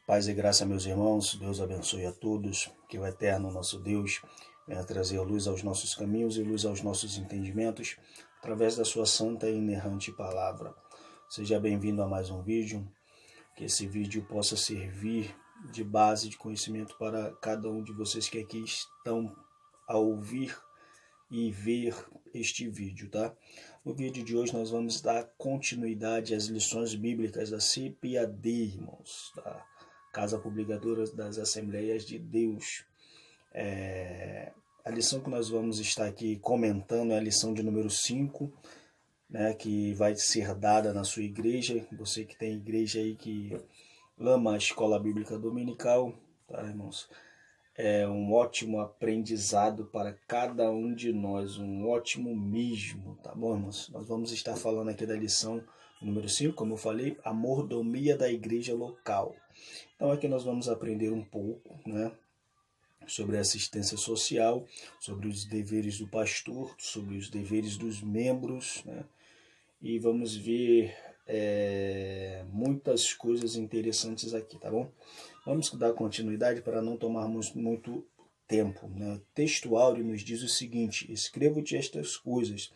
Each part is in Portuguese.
Paz e graça, meus irmãos, Deus abençoe a todos, que o eterno nosso Deus venha trazer luz aos nossos caminhos e luz aos nossos entendimentos, através da sua santa e inerrante palavra. Seja bem-vindo a mais um vídeo, que esse vídeo possa servir de base de conhecimento para cada um de vocês que aqui estão a ouvir e ver este vídeo, tá? No vídeo de hoje nós vamos dar continuidade às lições bíblicas da CPAD, irmãos, tá? Casa Publicadora das Assembleias de Deus. A lição que nós vamos estar aqui comentando é a lição de número 5, né, que vai ser dada na sua igreja. Você que tem igreja aí que ama a escola bíblica dominical, tá, irmãos? É um ótimo aprendizado para cada um de nós, um ótimo mesmo, tá bom, irmãos? Nós vamos estar falando aqui da lição número 5, como eu falei, a mordomia da igreja local. Então aqui nós vamos aprender um pouco, né, sobre a assistência social, sobre os deveres do pastor, sobre os deveres dos membros, né, e vamos ver muitas coisas interessantes aqui, tá bom? Vamos dar continuidade para não tomarmos muito tempo, né? O texto áureo nos diz o seguinte: escrevo-te estas coisas,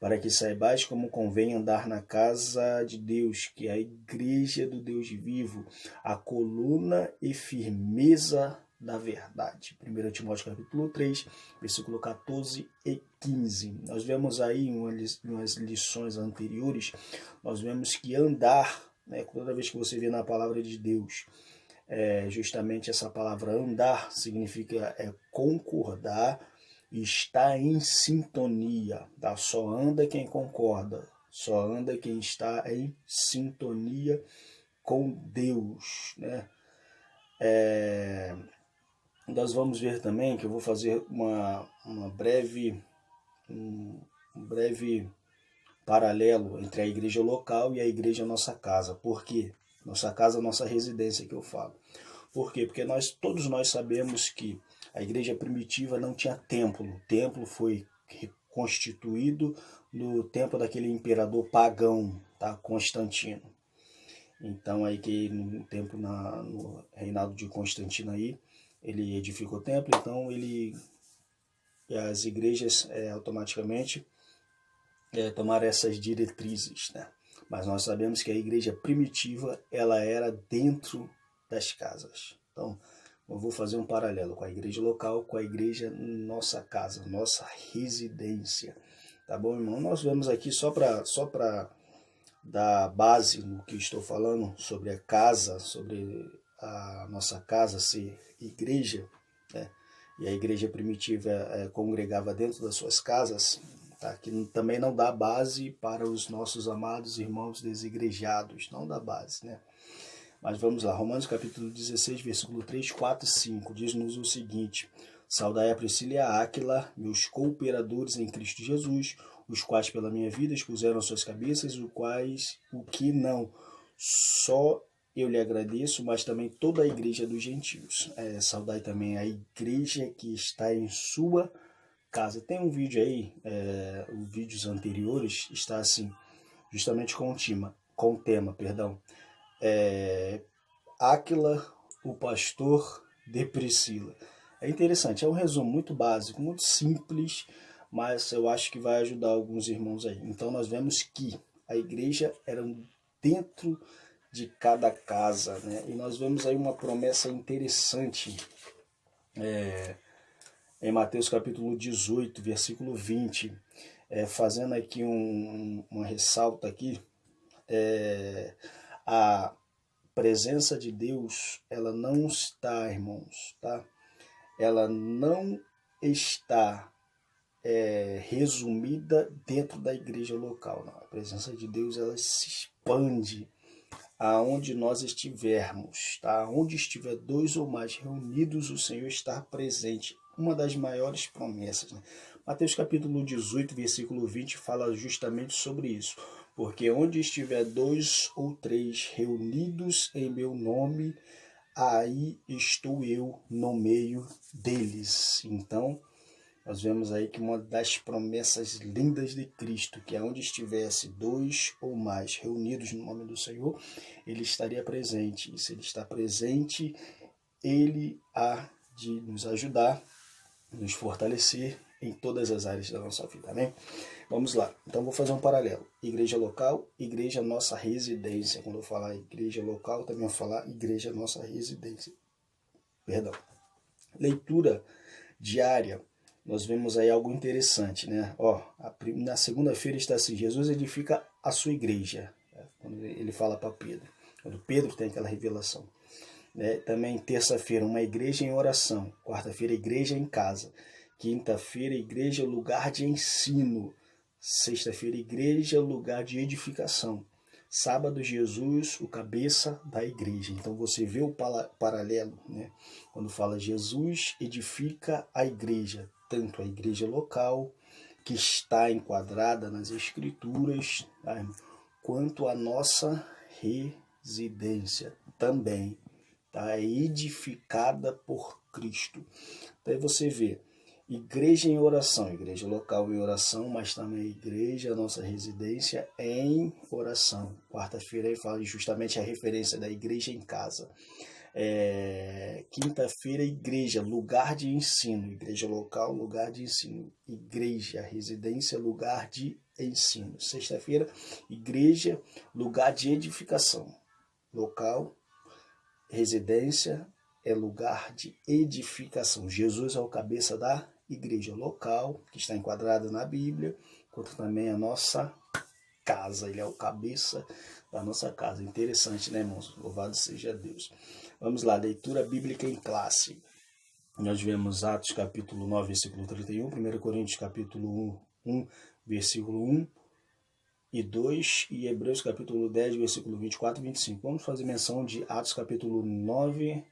para que saibais como convém andar na casa de Deus, que é a igreja do Deus vivo, a coluna e firmeza da verdade. 1 Timóteo capítulo 3, versículo 14 e 15. Nós vemos aí em umas lições anteriores, nós vemos que andar, né, toda vez que você vê na palavra de Deus, justamente essa palavra andar significa concordar e estar em sintonia, tá? Só anda quem concorda, só anda quem está em sintonia com Deus, né? Nós vamos ver também que eu vou fazer um breve paralelo entre a igreja local e a igreja nossa casa. Por quê? Nossa casa, nossa residência que eu falo. Por quê? Porque todos nós sabemos que a igreja primitiva não tinha templo. O templo foi reconstituído no tempo daquele imperador pagão, tá? Constantino. Então aí que no tempo no reinado de Constantino aí, ele edificou o templo, então as igrejas automaticamente tomaram essas diretrizes, né? Mas nós sabemos que a igreja primitiva, ela era dentro das casas. Então, eu vou fazer um paralelo com a igreja local, com a igreja nossa casa, nossa residência. Tá bom, irmão? Nós vemos aqui só para dar base no que estou falando sobre a casa, sobre a nossa casa ser igreja, né? E a igreja primitiva congregava dentro das suas casas, tá? Que também não dá base para os nossos amados irmãos desigrejados, não dá base, né? Mas vamos lá, Romanos capítulo 16, versículo 3, 4 e 5, diz-nos o seguinte: saudai a Priscila e a Áquila, meus cooperadores em Cristo Jesus, os quais pela minha vida expuseram suas cabeças, o que não só eu lhe agradeço, mas também toda a igreja dos gentios. Saudai também a igreja que está em sua casa. Tem um vídeo aí, os vídeos anteriores, está assim, justamente com o tema, Áquila, o pastor de Priscila. É interessante, é um resumo muito básico, muito simples, mas eu acho que vai ajudar alguns irmãos aí. Então nós vemos que a igreja era dentro de cada casa, né? E nós vemos aí uma promessa interessante em Mateus capítulo 18, versículo 20, fazendo aqui uma ressalta aqui, a presença de Deus, ela não está, irmãos, tá? Ela não está resumida dentro da igreja local, não. A presença de Deus, ela se expande aonde nós estivermos, tá? Onde estiver dois ou mais reunidos, o Senhor está presente. Uma das maiores promessas, né? Mateus capítulo 18, versículo 20, fala justamente sobre isso. Porque onde estiver dois ou três reunidos em meu nome, aí estou eu no meio deles. Então, nós vemos aí que uma das promessas lindas de Cristo, que é onde estivesse 2 ou mais reunidos no nome do Senhor, Ele estaria presente. E se Ele está presente, Ele há de nos ajudar, nos fortalecer em todas as áreas da nossa vida, amém? Vamos lá, então vou fazer um paralelo. Igreja local, igreja nossa residência. Quando eu falar igreja local, também vou falar igreja nossa residência. Perdão. Leitura diária, nós vemos aí algo interessante, né? Na segunda-feira está assim, Jesus edifica a sua igreja, quando ele fala para Pedro, quando Pedro tem aquela revelação. Também terça-feira, uma igreja em oração, quarta-feira, igreja em casa, quinta-feira, igreja, lugar de ensino, sexta-feira, igreja, lugar de edificação, sábado, Jesus, o cabeça da igreja. Então você vê o paralelo, né? Quando fala Jesus edifica a igreja, tanto a igreja local, que está enquadrada nas escrituras, tá? Quanto a nossa residência também está edificada por Cristo. Daí você vê igreja em oração, igreja local em oração, mas também igreja, nossa residência em oração. Quarta-feira ele fala justamente a referência da igreja em casa. Quinta-feira, igreja, lugar de ensino, igreja local, lugar de ensino, igreja, residência, lugar de ensino. Sexta-feira, igreja, lugar de edificação, local, residência é lugar de edificação. Jesus é o cabeça da igreja local, que está enquadrada na Bíblia, quanto também a nossa casa. Ele é o cabeça da nossa casa. Interessante, né, irmãos? Louvado seja Deus. Vamos lá, leitura bíblica em classe. Nós vemos Atos capítulo 9, versículo 31, 1 Coríntios capítulo 1, versículo 1 e 2, e Hebreus capítulo 10, versículo 24 e 25. Vamos fazer menção de Atos capítulo 9,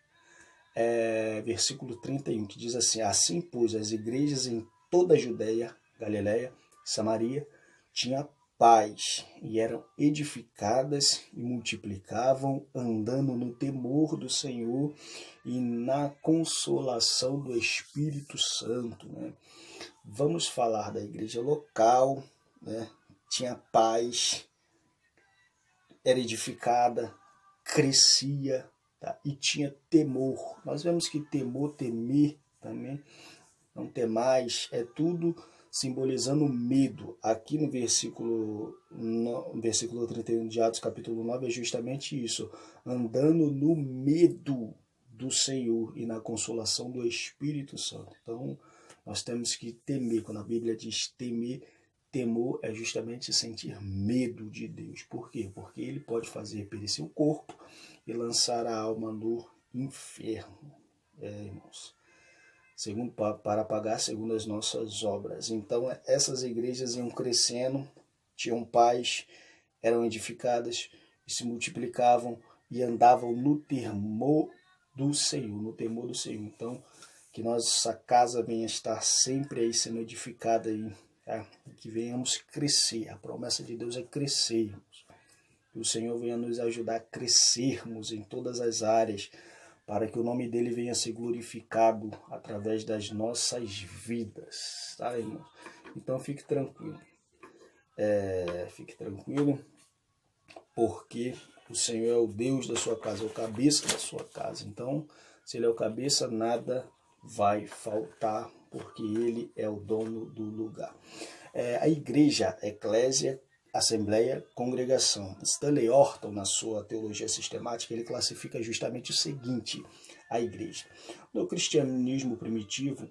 versículo 31, que diz assim: assim, pois, as igrejas em toda a Judéia, Galiléia, Samaria, tinham paz, e eram edificadas e multiplicavam, andando no temor do Senhor e na consolação do Espírito Santo, né? Vamos falar da igreja local, né? Tinha paz, era edificada, crescia, tá? E tinha temor. Nós vemos que temor, temer também, não temais, é tudo simbolizando medo. Aqui no versículo 31 de Atos capítulo 9 é justamente isso, andando no medo do Senhor e na consolação do Espírito Santo. Então, nós temos que temer. Quando a Bíblia diz temer, temor é justamente sentir medo de Deus. Por quê? Porque ele pode fazer perecer o corpo e lançar a alma no inferno. Irmãos, segundo, para pagar segundo as nossas obras. Então, essas igrejas iam crescendo, tinham paz, eram edificadas, se multiplicavam e andavam no temor do Senhor, no temor do Senhor. Então, que nossa casa venha estar sempre aí sendo edificada aí, tá? Que venhamos crescer. A promessa de Deus é crescermos. Que o Senhor venha nos ajudar a crescermos em todas as áreas, para que o nome dele venha ser glorificado através das nossas vidas, tá, irmão? Então fique tranquilo. Fique tranquilo, porque o Senhor é o Deus da sua casa, é o cabeça da sua casa. Então, se ele é o cabeça, nada vai faltar, porque ele é o dono do lugar. A igreja, eclésia, assembleia, congregação. Stanley Orton, na sua teologia sistemática, ele classifica justamente o seguinte: a igreja. No cristianismo primitivo,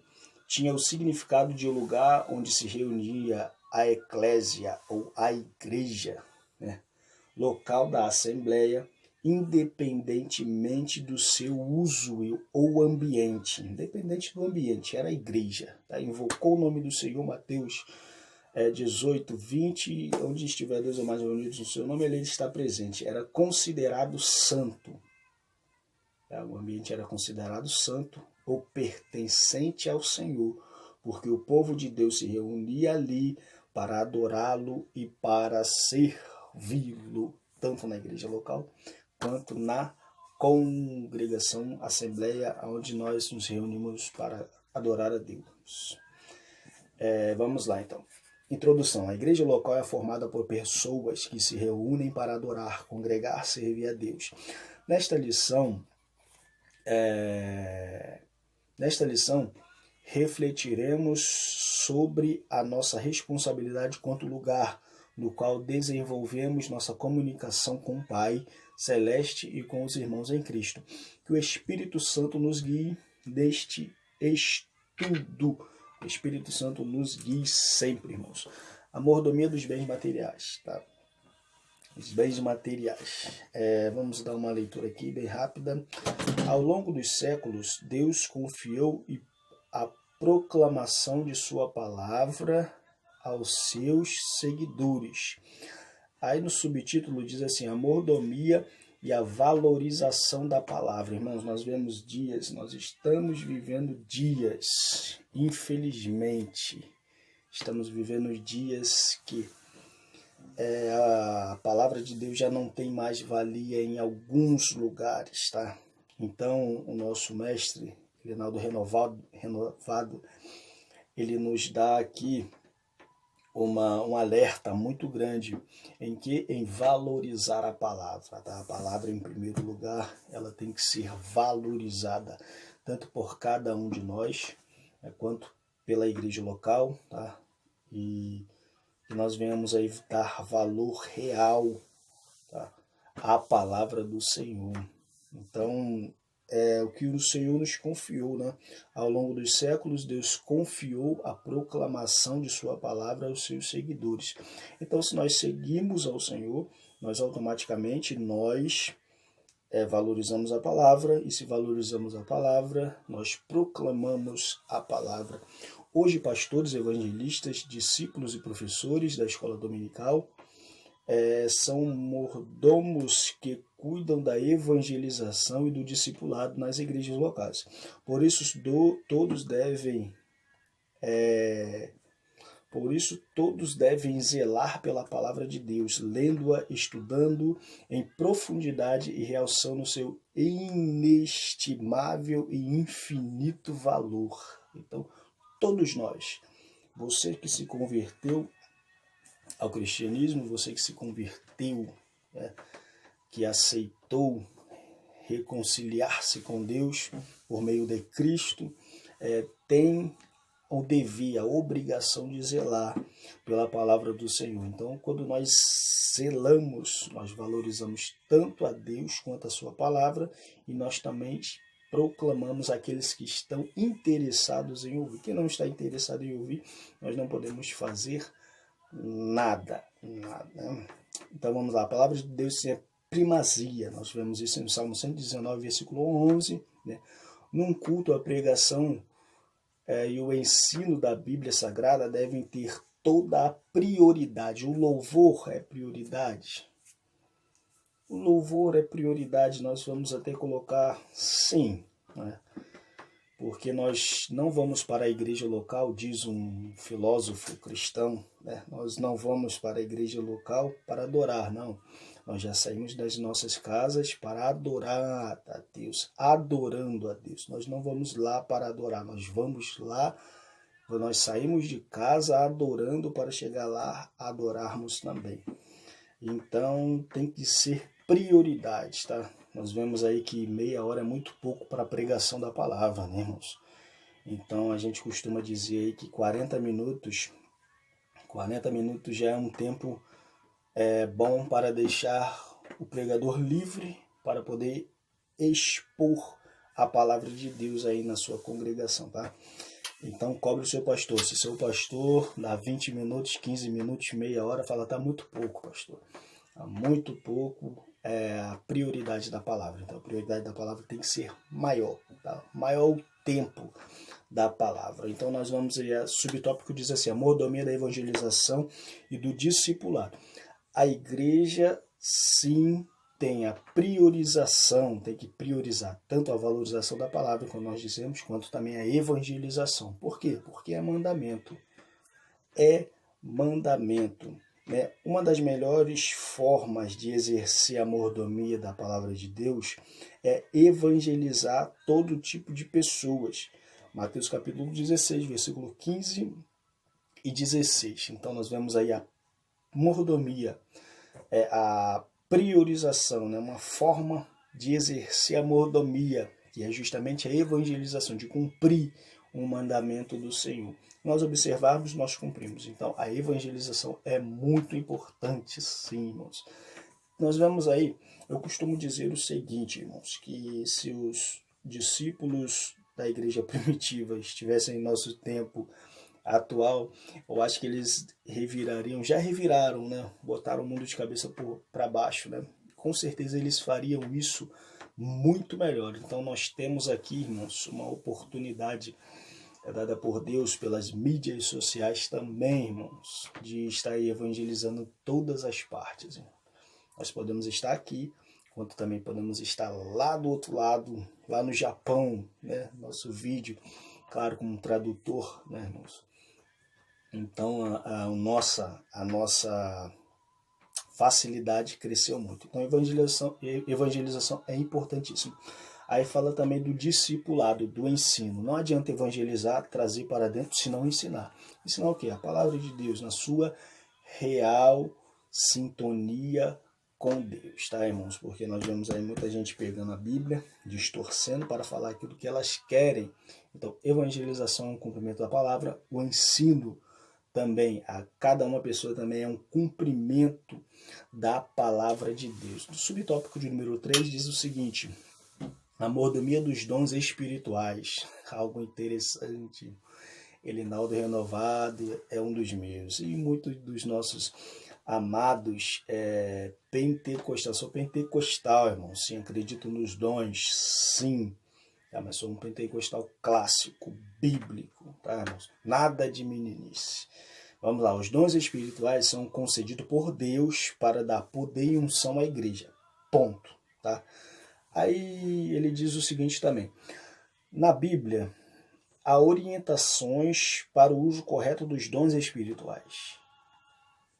tinha o significado de lugar onde se reunia a eclésia ou a igreja, né? Local da assembleia, independentemente do seu uso ou ambiente. Independente do ambiente, era a igreja. Tá? Invocou o nome do Senhor, Mateus 18, 20, onde estiver dois ou mais reunidos no seu nome, ele está presente. Era considerado santo. O ambiente era considerado santo ou pertencente ao Senhor, porque o povo de Deus se reunia ali para adorá-lo e para servi-lo, tanto na igreja local quanto na congregação, assembleia, onde nós nos reunimos para adorar a Deus. Vamos lá então. Introdução. A igreja local é formada por pessoas que se reúnem para adorar, congregar, servir a Deus. Nesta lição, refletiremos sobre a nossa responsabilidade quanto lugar no qual desenvolvemos nossa comunicação com o Pai Celeste e com os irmãos em Cristo. Que o Espírito Santo nos guie neste estudo. O Espírito Santo nos guie sempre, irmãos. A mordomia dos bens materiais, tá? Os bens materiais. Vamos dar uma leitura aqui bem rápida. Ao longo dos séculos, Deus confiou a proclamação de sua palavra aos seus seguidores. Aí no subtítulo diz assim, a mordomia e a valorização da palavra. Irmãos, nós vemos dias, nós estamos vivendo dias, infelizmente, estamos vivendo dias que a palavra de Deus já não tem mais valia em alguns lugares, tá? Então, o nosso mestre, Reinaldo Renovado, ele nos dá aqui um alerta muito grande em valorizar a palavra, tá? A palavra, em primeiro lugar, ela tem que ser valorizada, tanto por cada um de nós, quanto pela igreja local, tá? E que nós venhamos aí dar valor real, tá, à palavra do Senhor. Então, o que o Senhor nos confiou, né? Ao longo dos séculos, Deus confiou a proclamação de sua palavra aos seus seguidores. Então, se nós seguimos ao Senhor, nós automaticamente valorizamos a palavra, e se valorizamos a palavra, nós proclamamos a palavra. Hoje, pastores, evangelistas, discípulos e professores da escola dominical são mordomos que cuidam da evangelização e do discipulado nas igrejas locais. Por isso, todos devem zelar pela palavra de Deus, lendo-a, estudando em profundidade e realçando seu inestimável e infinito valor. Então, todos nós, você que se converteu ao cristianismo, você que se converteu, que aceitou reconciliar-se com Deus por meio de Cristo, tem o dever, a obrigação de zelar pela palavra do Senhor. Então, quando nós zelamos, nós valorizamos tanto a Deus quanto a sua palavra, e nós também proclamamos aqueles que estão interessados em ouvir. Quem não está interessado em ouvir, nós não podemos fazer nada. Então vamos lá, a palavra de Deus é primazia. Nós vemos isso no Salmo 119, versículo 11. Né? Num culto, a pregação e o ensino da Bíblia Sagrada devem ter toda a prioridade. O louvor é prioridade. O louvor é prioridade, nós vamos até colocar sim, né? Porque nós não vamos para a igreja local, diz um filósofo cristão, né? Nós não vamos para a igreja local para adorar, não. Nós já saímos das nossas casas para adorar a Deus, adorando a Deus. Nós não vamos lá para adorar, nós vamos lá, nós saímos de casa adorando para chegar lá adorarmos também. Então tem que ser prioridade, tá? Nós vemos aí que meia hora é muito pouco para a pregação da palavra, né, irmãos? Então a gente costuma dizer aí que 40 minutos já é um tempo bom para deixar o pregador livre para poder expor a palavra de Deus aí na sua congregação, tá? Então cobre o seu pastor. Se seu pastor dá 20 minutos, 15 minutos, meia hora, fala, tá muito pouco, pastor. Tá muito pouco, a prioridade da palavra. Então a prioridade da palavra tem que ser maior, tá? Maior o tempo da palavra. Então nós vamos aí, subtópico diz assim, a mordomia da evangelização e do discipulado. A igreja, sim, tem a priorização, tem que priorizar tanto a valorização da palavra, como nós dizemos, quanto também a evangelização. Por quê? Porque é mandamento. É mandamento. Né? Uma das melhores formas de exercer a mordomia da palavra de Deus é evangelizar todo tipo de pessoas. Mateus capítulo 16, versículo 15 e 16. Então nós vemos aí a mordomia, a priorização, né? Uma forma de exercer a mordomia, que é justamente a evangelização, de cumprir um mandamento do Senhor. Nós observarmos, nós cumprimos. Então a evangelização é muito importante, sim, irmãos. Nós vemos aí, eu costumo dizer o seguinte, irmãos, que se os discípulos da igreja primitiva estivessem em nosso tempo atual, eu acho que eles revirariam, já reviraram, né? Botaram o mundo de cabeça para baixo, né? Com certeza eles fariam isso muito melhor. Então nós temos aqui, irmãos, uma oportunidade dada por Deus pelas mídias sociais também, irmãos, de estar aí evangelizando todas as partes. Irmãos. Nós podemos estar aqui, quanto também podemos estar lá do outro lado, lá no Japão, né? Nosso vídeo, claro, como tradutor, né, irmãos? Então a nossa facilidade cresceu muito. Então evangelização é importantíssimo. Aí fala também do discipulado, do ensino. Não adianta evangelizar, trazer para dentro, se não ensinar. Ensinar o quê? A palavra de Deus na sua real sintonia com Deus, tá, irmãos? Porque nós vemos aí muita gente pegando a Bíblia, distorcendo para falar aquilo que elas querem. Então, evangelização é um cumprimento da palavra, o ensino também, a cada uma pessoa também é um cumprimento da palavra de Deus. No subtópico de número 3 diz o seguinte: a mordomia dos dons espirituais. Algo interessante. Elinaldo Renovado é um dos meus. E muitos dos nossos amados pentecostais. Sou pentecostal, irmão. Sim, acredito nos dons. Sim. Mas sou um pentecostal clássico, bíblico. Tá, irmãos? Nada de meninice. Vamos lá. Os dons espirituais são concedidos por Deus para dar poder e unção à igreja. Ponto. Tá? Aí ele diz o seguinte também. Na Bíblia, há orientações para o uso correto dos dons espirituais.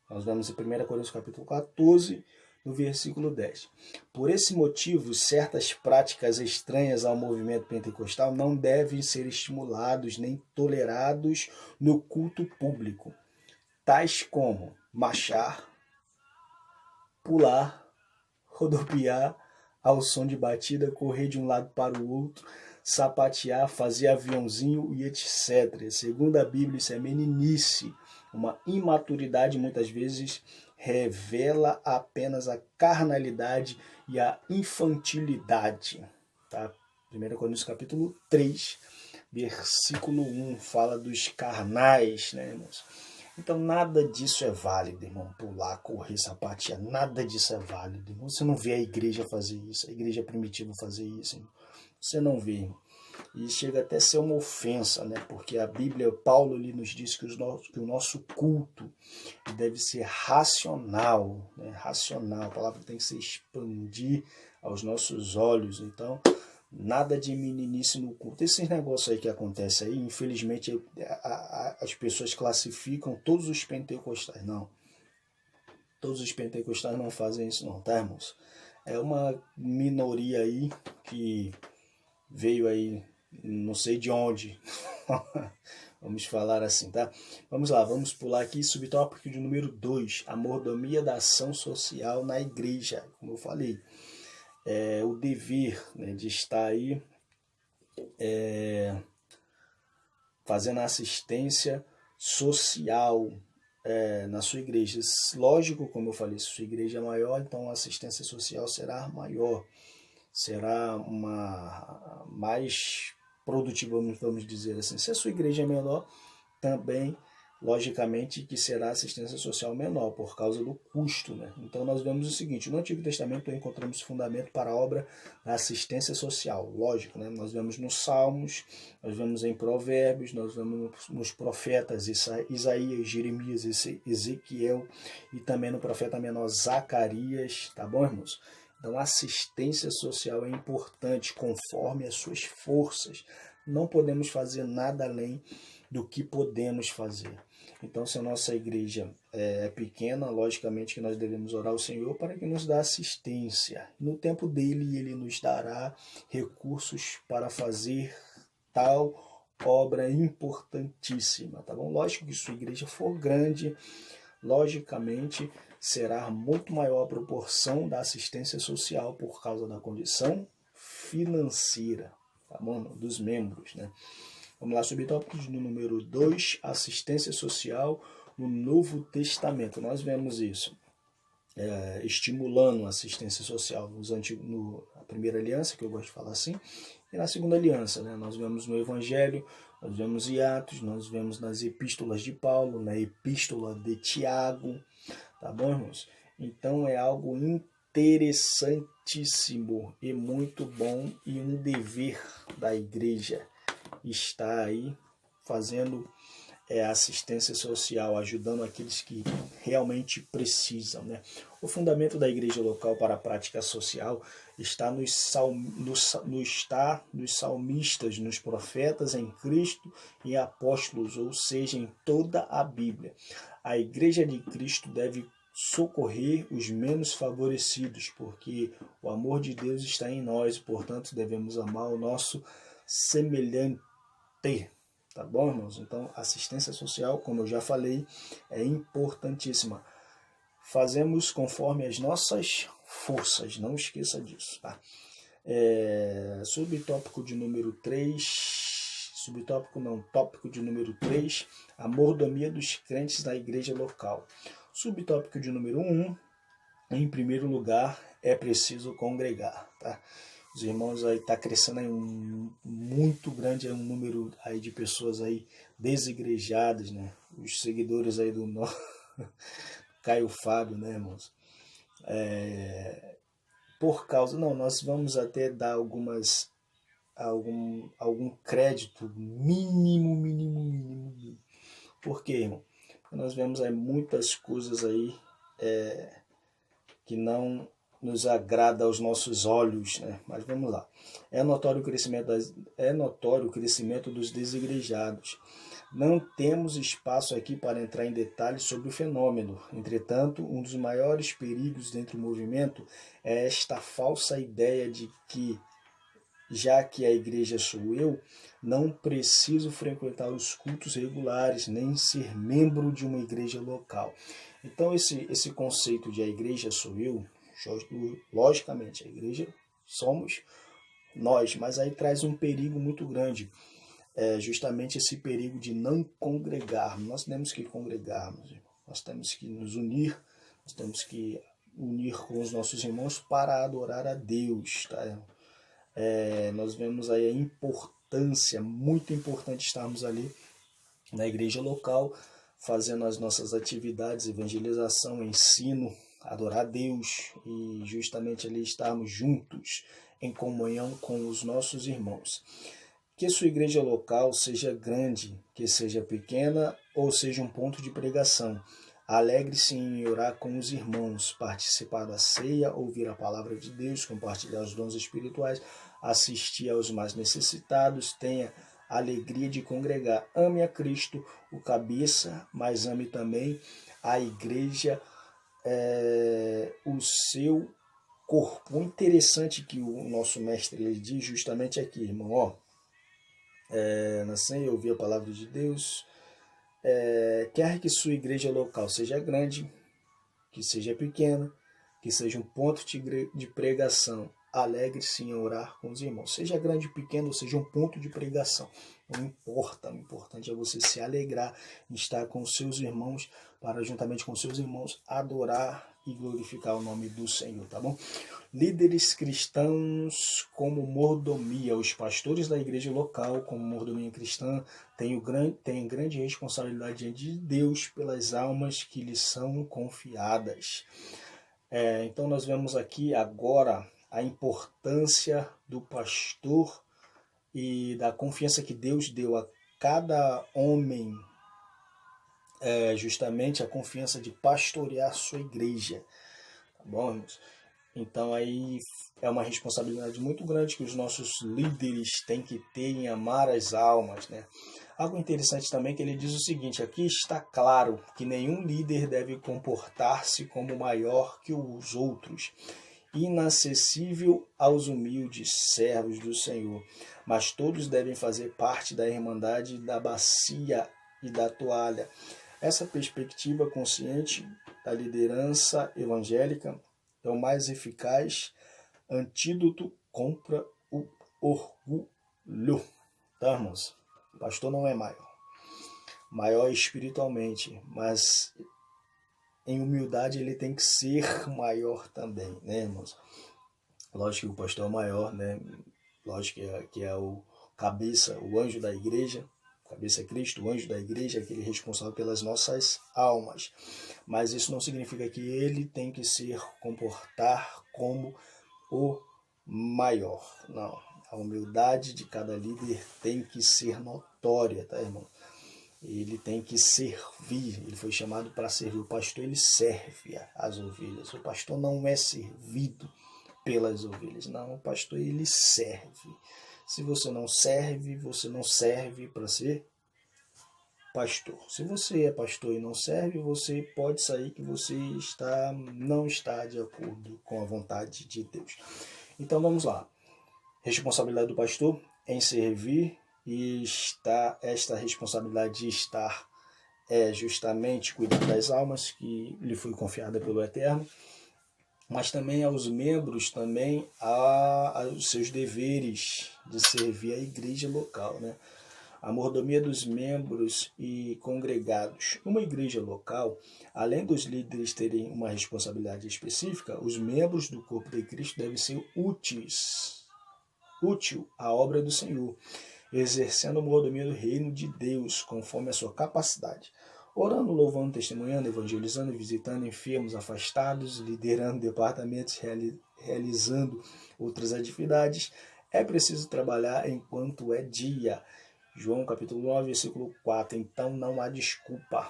Nós vemos em 1 Coríntios capítulo 14, no versículo 10. Por esse motivo, certas práticas estranhas ao movimento pentecostal não devem ser estimulados nem tolerados no culto público, tais como marchar, pular, rodopiar ao som de batida, correr de um lado para o outro, sapatear, fazer aviãozinho e etc. Segundo a Bíblia, isso é meninice. Uma imaturidade muitas vezes revela apenas a carnalidade e a infantilidade. Tá? 1 Coríntios capítulo 3, versículo 1, fala dos carnais, né, irmãos? Então nada disso é válido, irmão. Pular, correr, sapatear, nada disso é válido. Irmão. Você não vê a igreja fazer isso, a igreja primitiva fazer isso. Irmão. Você não vê, irmão. E chega até a ser uma ofensa, né? Porque a Bíblia, Paulo ali nos diz que o nosso culto deve ser racional, né? Racional, a palavra tem que se expandir aos nossos olhos. Então, nada de meninice no culto. Esses negócios aí que acontecem aí, infelizmente, as pessoas classificam todos os pentecostais. Não. Todos os pentecostais não fazem isso não, tá, irmãos? É uma minoria aí que veio aí, não sei de onde. Vamos falar assim, tá? Vamos lá, vamos pular aqui, subtópico de número 2, a mordomia da ação social na igreja. Como eu falei, o dever, né, de estar aí fazendo assistência social na sua igreja. Lógico, como eu falei, se sua igreja é maior, então a assistência social será maior, será mais produtiva, vamos dizer assim. Se a sua igreja é menor, também, logicamente, que será assistência social menor, por causa do custo, né? Então nós vemos o seguinte, no Antigo Testamento encontramos fundamento para a obra da assistência social, lógico, né? Nós vemos nos Salmos, nós vemos em Provérbios, nós vemos nos profetas Isaías, Jeremias, Ezequiel e também no profeta menor Zacarias, tá bom, irmãos? Então, assistência social é importante conforme as suas forças. Não podemos fazer nada além do que podemos fazer. Então, se a nossa igreja é pequena, logicamente que nós devemos orar ao Senhor para que nos dê assistência. No tempo dele, ele nos dará recursos para fazer tal obra importantíssima, tá bom? Lógico que se sua igreja for grande, logicamente será muito maior a proporção da assistência social por causa da condição financeira, tá bom? Dos membros, né? Vamos lá, subtópico de número 2, assistência social no Novo Testamento. Nós vemos isso estimulando a assistência social na primeira aliança, que eu gosto de falar assim, e na segunda aliança, né? Nós vemos no Evangelho, nós vemos em Atos, nós vemos nas epístolas de Paulo, na epístola de Tiago, tá bom, irmãos? Então é algo interessantíssimo e muito bom e um dever da igreja estar aí fazendo assistência social, ajudando aqueles que realmente precisam, né? O fundamento da igreja local para a prática social está nos salmistas, nos profetas, em Cristo e apóstolos, ou seja, em toda a Bíblia. A igreja de Cristo deve socorrer os menos favorecidos, porque o amor de Deus está em nós, portanto devemos amar o nosso semelhante. Tá bom, irmãos? Então, assistência social, como eu já falei, é importantíssima. Fazemos conforme as nossas forças, não esqueça disso, tá? Tópico de número 3, a mordomia dos crentes na igreja local. Subtópico de número 1, em primeiro lugar, é preciso congregar, tá? Os irmãos aí tá crescendo aí muito grande, um número aí de pessoas aí desigrejadas, né? Os seguidores aí do Caio Fábio, né, irmãos? Nós vamos até dar algum crédito mínimo. Por quê, irmão? Porque nós vemos aí muitas coisas aí que não nos agrada aos nossos olhos, né? Mas vamos lá. É notório o crescimento dos desigrejados. Não temos espaço aqui para entrar em detalhes sobre o fenômeno. Entretanto, um dos maiores perigos dentro do movimento é esta falsa ideia de que, já que a igreja sou eu, não preciso frequentar os cultos regulares, nem ser membro de uma igreja local. Então, esse conceito de a igreja sou eu, logicamente, a igreja somos nós, mas aí traz um perigo muito grande, justamente esse perigo de não congregarmos. Nós temos que congregarmos, nós temos que nos unir, nós temos que unir com os nossos irmãos para adorar a Deus, tá? Nós vemos aí a importância, muito importante estarmos ali na igreja local, fazendo as nossas atividades, evangelização, ensino, adorar a Deus e justamente ali estarmos juntos em comunhão com os nossos irmãos. Que sua igreja local seja grande, que seja pequena ou seja um ponto de pregação. Alegre-se em orar com os irmãos, participar da ceia, ouvir a palavra de Deus, compartilhar os dons espirituais, assistir aos mais necessitados, tenha alegria de congregar. Ame a Cristo, o cabeça, mas ame também a igreja, o seu corpo. Interessante que o nosso mestre ele diz justamente aqui, irmão, na ceia, ouvir a palavra de Deus, quer que sua igreja local seja grande, que seja pequena, que seja um ponto de pregação, alegre-se em orar com os irmãos. Seja grande, pequeno, ou seja um ponto de pregação. Não importa, o importante é você se alegrar em estar com os seus irmãos, para juntamente com os seus irmãos adorar e glorificar o nome do Senhor, tá bom? Líderes cristãos como mordomia. Os pastores da igreja local, como mordomia cristã, têm grande responsabilidade diante de Deus pelas almas que lhes são confiadas. Então nós vemos aqui agora a importância do pastor e da confiança que Deus deu a cada homem, justamente a confiança de pastorear sua igreja, tá bom, irmãos? Então aí é uma responsabilidade muito grande que os nossos líderes têm que ter em amar as almas, né? Algo interessante também que ele diz o seguinte: aqui está claro que nenhum líder deve comportar-se como maior que os outros. inacessível aos humildes servos do Senhor, mas todos devem fazer parte da irmandade da bacia e da toalha. Essa perspectiva consciente da liderança evangélica é o mais eficaz antídoto contra o orgulho. Tá, irmãos? O pastor não é maior espiritualmente, mas em humildade ele tem que ser maior também, né, irmãos? Lógico que o pastor é maior, né? Lógico que é o cabeça, o anjo da igreja. Cabeça é Cristo, o anjo da igreja, aquele responsável pelas nossas almas. Mas isso não significa que ele tem que se comportar como o maior. Não. A humildade de cada líder tem que ser notória, tá, irmão? Ele tem que servir. Ele foi chamado para servir. O pastor, ele serve as ovelhas. O pastor não é servido pelas ovelhas. Não, o pastor, ele serve. Se você não serve para ser pastor. Se você é pastor e não serve, você pode sair que você não está de acordo com a vontade de Deus. Então vamos lá. Responsabilidade do pastor em servir, e esta responsabilidade de estar é justamente cuidar das almas que lhe foi confiada pelo Eterno, mas também aos membros, também aos seus deveres de servir a igreja local, né? A mordomia dos membros e congregados. Uma igreja local, além dos líderes terem uma responsabilidade específica, os membros do corpo de Cristo devem ser útil à obra do Senhor, exercendo a mordomia do reino de Deus, conforme a sua capacidade. Orando, louvando, testemunhando, evangelizando, visitando enfermos, afastados, liderando departamentos, realizando outras atividades. É preciso trabalhar enquanto é dia. João capítulo 9, versículo 4. Então não há desculpa.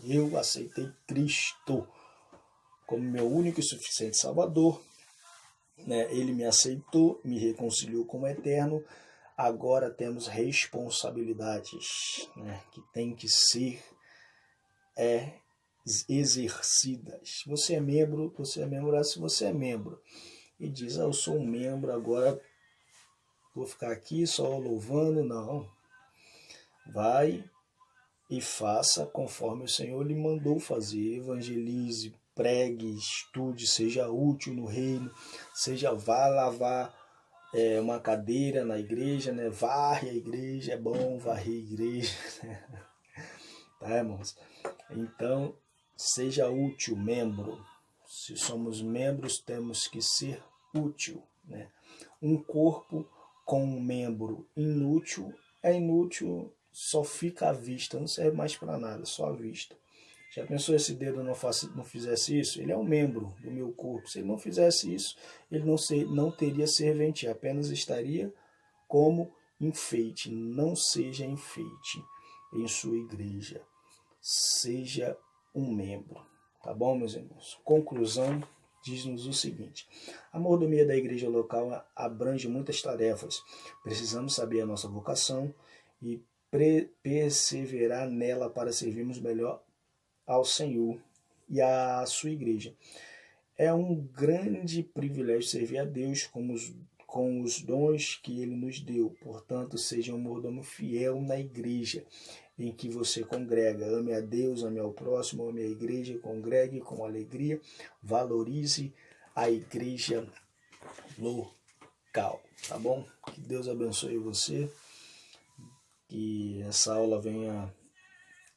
Eu aceitei Cristo como meu único e suficiente Salvador. Ele me aceitou, me reconciliou com o Eterno. Agora temos responsabilidades, que têm que ser exercidas. Você é membro, se você é membro e diz, eu sou um membro, agora vou ficar aqui só louvando, não. Vai e faça conforme o Senhor lhe mandou fazer. Evangelize, pregue, estude, seja útil no reino, vá lavar uma cadeira na igreja, varre a igreja, é bom varrer a igreja, tá, irmãos? Então, seja útil, membro. Se somos membros, temos que ser útil, Um corpo com um membro inútil é inútil, só fica à vista, não serve mais para nada, só à vista. Já pensou esse dedo não fizesse isso? Ele é um membro do meu corpo. Se ele não fizesse isso, ele não teria serventia, apenas estaria como enfeite. Não seja enfeite em sua igreja. Seja um membro. Tá bom, meus irmãos? Conclusão diz-nos o seguinte: a mordomia da igreja local abrange muitas tarefas. Precisamos saber a nossa vocação e perseverar nela para servirmos melhor ao Senhor e à sua igreja. É um grande privilégio servir a Deus com os dons que Ele nos deu. Portanto, seja um mordomo fiel na igreja em que você congrega. Ame a Deus, ame ao próximo, ame a igreja, congregue com alegria, valorize a igreja local. Tá bom? Que Deus abençoe você, que essa aula venha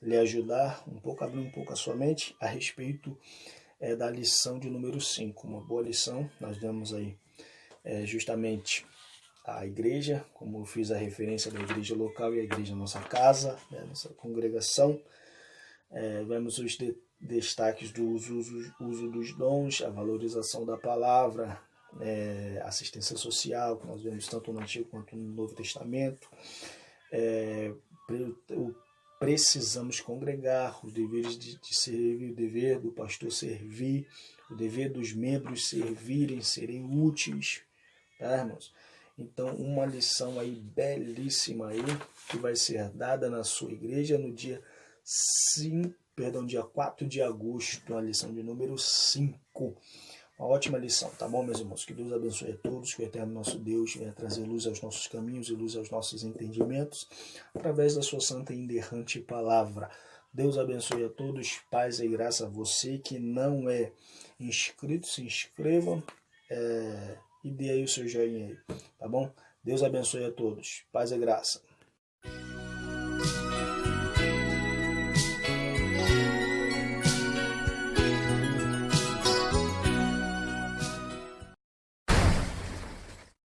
lhe ajudar um pouco, abrir um pouco a sua mente a respeito da lição de número 5. Uma boa lição. Nós vemos aí justamente a igreja, como eu fiz a referência da igreja local e a igreja nossa casa, nossa congregação. Vemos os destaques do uso dos dons, a valorização da palavra, assistência social, que nós vemos tanto no Antigo quanto no Novo Testamento. Precisamos congregar, os deveres de servir, o dever do pastor servir, o dever dos membros servirem, serem úteis, tá, irmãos? Então, uma lição aí belíssima aí, que vai ser dada na sua igreja no dia 4 de agosto, a lição de número 5, Uma ótima lição, tá bom, meus irmãos? Que Deus abençoe a todos, que o eterno nosso Deus venha trazer luz aos nossos caminhos e luz aos nossos entendimentos, através da sua santa e inerrante palavra. Deus abençoe a todos, paz e graça a você que não é inscrito, se inscreva e dê aí o seu joinha aí, tá bom? Deus abençoe a todos, paz e graça.